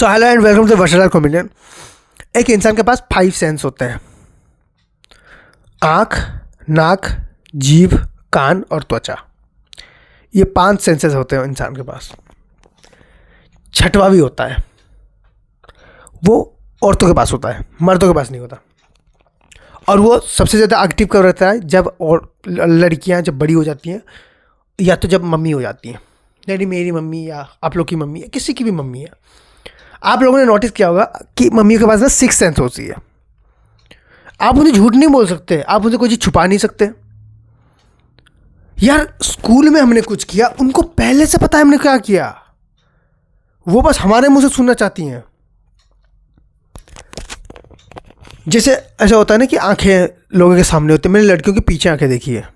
So hello and welcome to versatile comedian. एक इंसान के पास 5 सेंस होते हैं: आँख, नाक, जीभ, कान और त्वचा। ये 5 सेंसेस होते हैं इंसान के पास। छठवा भी होता है, वो औरतों के पास होता है, मर्दों के पास नहीं होता। और वो सबसे ज़्यादा एक्टिव कब रहता है? जब और लड़कियां जब बड़ी हो जाती हैं या तो जब मम्मी हो जाती हैं। यानी मेरी मम्मी या आप लोग की मम्मी या किसी की भी मम्मी है। आप लोगों ने नोटिस किया होगा कि मम्मी के पास ना 6 सेंस होती है। आप उन्हें झूठ नहीं बोल सकते, आप उनसे कोई चीज़ छुपा नहीं सकते। यार स्कूल में हमने कुछ किया, उनको पहले से पता है हमने क्या किया, वो बस हमारे मुंह से सुनना चाहती हैं। जैसे ऐसा होता है ना कि आंखें लोगों के सामने होती है, मैंने लड़कियों के पीछे आंखें देखी है।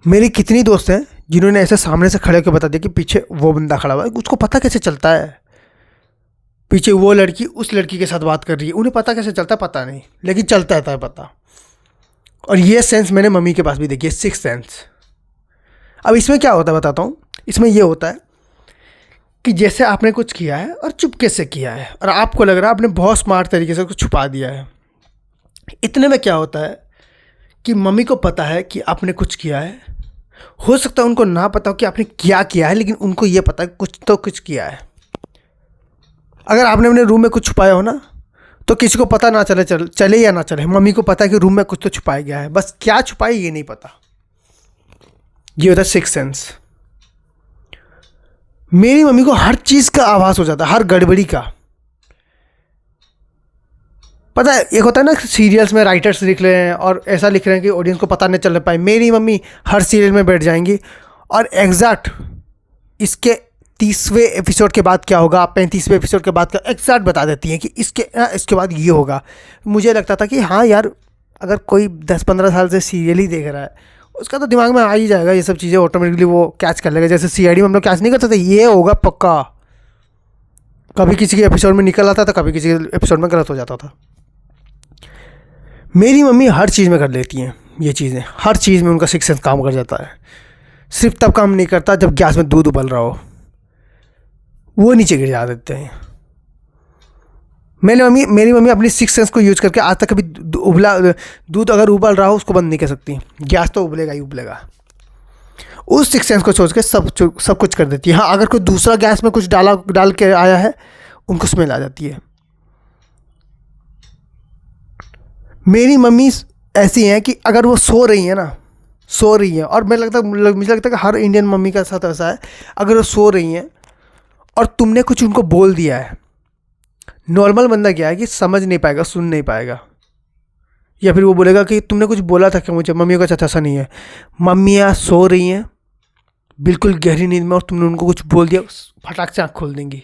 मेरी कितनी दोस्त हैं जिन्होंने ऐसे सामने से खड़े होकर बता दिया कि पीछे वो बंदा खड़ा हुआ है। उसको पता कैसे चलता है पीछे वो लड़की उस लड़की के साथ बात कर रही है? उन्हें पता कैसे चलता है पता नहीं, लेकिन चलता है पता। और ये सेंस मैंने मम्मी के पास भी देखी है, 6 सेंस। अब इसमें क्या होता है बताता हूँ। इसमें ये होता है कि जैसे आपने कुछ किया है और चुपके से किया है और आपको लग रहा है आपने बहुत स्मार्ट तरीके से कुछ छुपा दिया है। इतने में क्या होता है कि मम्मी को पता है कि आपने कुछ किया है। हो सकता है उनको ना पता हो कि आपने क्या किया है, लेकिन उनको ये पता है कुछ तो कुछ किया है। अगर आपने अपने रूम में कुछ छुपाया हो ना, तो किसी को पता ना चले या ना चले, मम्मी को पता है कि रूम में कुछ तो छुपाया गया है, बस क्या छुपाया ये नहीं पता। ये होता है 6 सेंस। मेरी मम्मी को हर चीज़ का आभास हो जाता है, हर गड़बड़ी का। पता है एक होता है ना सीरियल्स में राइटर्स लिख रहे हैं और ऐसा लिख रहे हैं कि ऑडियंस को पता नहीं चल पाए। मेरी मम्मी हर सीरियल में बैठ जाएंगी और एग्जैक्ट इसके 30वें एपिसोड के बाद क्या होगा, 35वें एपिसोड के बाद क्या, एग्जैक्ट बता देती हैं कि इसके बाद ये होगा। मुझे लगता था कि हाँ यार, अगर कोई 10-15 साल से सीरियल ही देख रहा है उसका तो दिमाग में आ ही जाएगा, ये सब चीज़ें ऑटोमेटिकली वो कैच कर लेगा। जैसे सीआईडी में हम लोग कैच नहीं करते थे, ये होगा पक्का। कभी किसी के एपिसोड में निकल आता था, कभी किसी के एपिसोड में गलत हो जाता था। मेरी मम्मी हर चीज़ में कर लेती हैं ये चीज़ें, हर चीज़ में उनका 6 सेंस काम कर जाता है। सिर्फ तब काम नहीं करता जब गैस में दूध उबल रहा हो, वो नीचे गिर जा देते हैं। मेरी मम्मी अपनी 6 सेंस को यूज़ करके आज तक कभी दूध अगर उबल रहा हो उसको बंद नहीं कर सकती। गैस तो उबलेगा ही उबलेगा। उस 6 सेंस को सोच के सब कुछ कर देती है। हाँ, अगर कोई दूसरा गैस में कुछ डाल के आया है, उनको स्मेल आ जाती है। मेरी मम्मी ऐसी हैं कि अगर वो सो रही है और मुझे लगता है कि हर इंडियन मम्मी का साथ ऐसा है। अगर वो सो रही हैं और तुमने कुछ उनको बोल दिया है, नॉर्मल बंदा क्या है कि समझ नहीं पाएगा, सुन नहीं पाएगा, या फिर वो बोलेगा कि तुमने कुछ बोला था क्या मुझे। मम्मियों का ऐसा नहीं है। मम्मियाँ सो रही हैं बिल्कुल गहरी नींद में और तुमने उनको कुछ बोल दिया, फटाक से आँख खोल देंगी।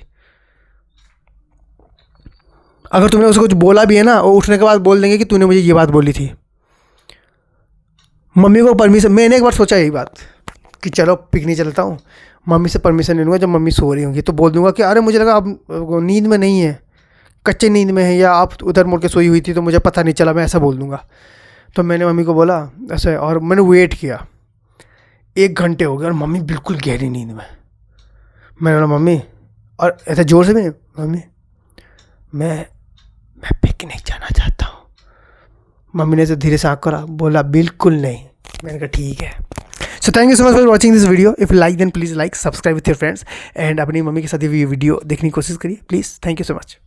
अगर तुमने उसको कुछ बोला भी है ना, वो उठने के बाद बोल देंगे कि तूने मुझे ये बात बोली थी। मम्मी को परमिशन, मैंने एक बार सोचा यही बात कि चलो पिकनिक चलता हूँ, मम्मी से परमिशन ले लूँगा। जब मम्मी सो रही होंगी तो बोल दूंगा कि अरे मुझे लगा आप नींद में नहीं है, कच्चे नींद में है, या आप उधर मुड़ के सोई हुई थी तो मुझे पता नहीं चला, मैं ऐसा बोल दूंगा। तो मैंने मम्मी को बोला ऐसे, और मैंने वेट किया। 1 घंटे हो गए और मम्मी बिल्कुल गहरी नींद में। मैंने बोला मम्मी, और ऐसा ज़ोर से, मम्मी मैं पिकनिक जाना चाहता हूँ। मम्मी ने ऐसे धीरे से आँख करा, बोला बिल्कुल नहीं। मैंने कहा ठीक है। So thank you so much for watching this video. If like then please like, subscribe with your friends and अपनी मम्मी के साथ ये वीडियो देखने की कोशिश करिए please. Thank you so much.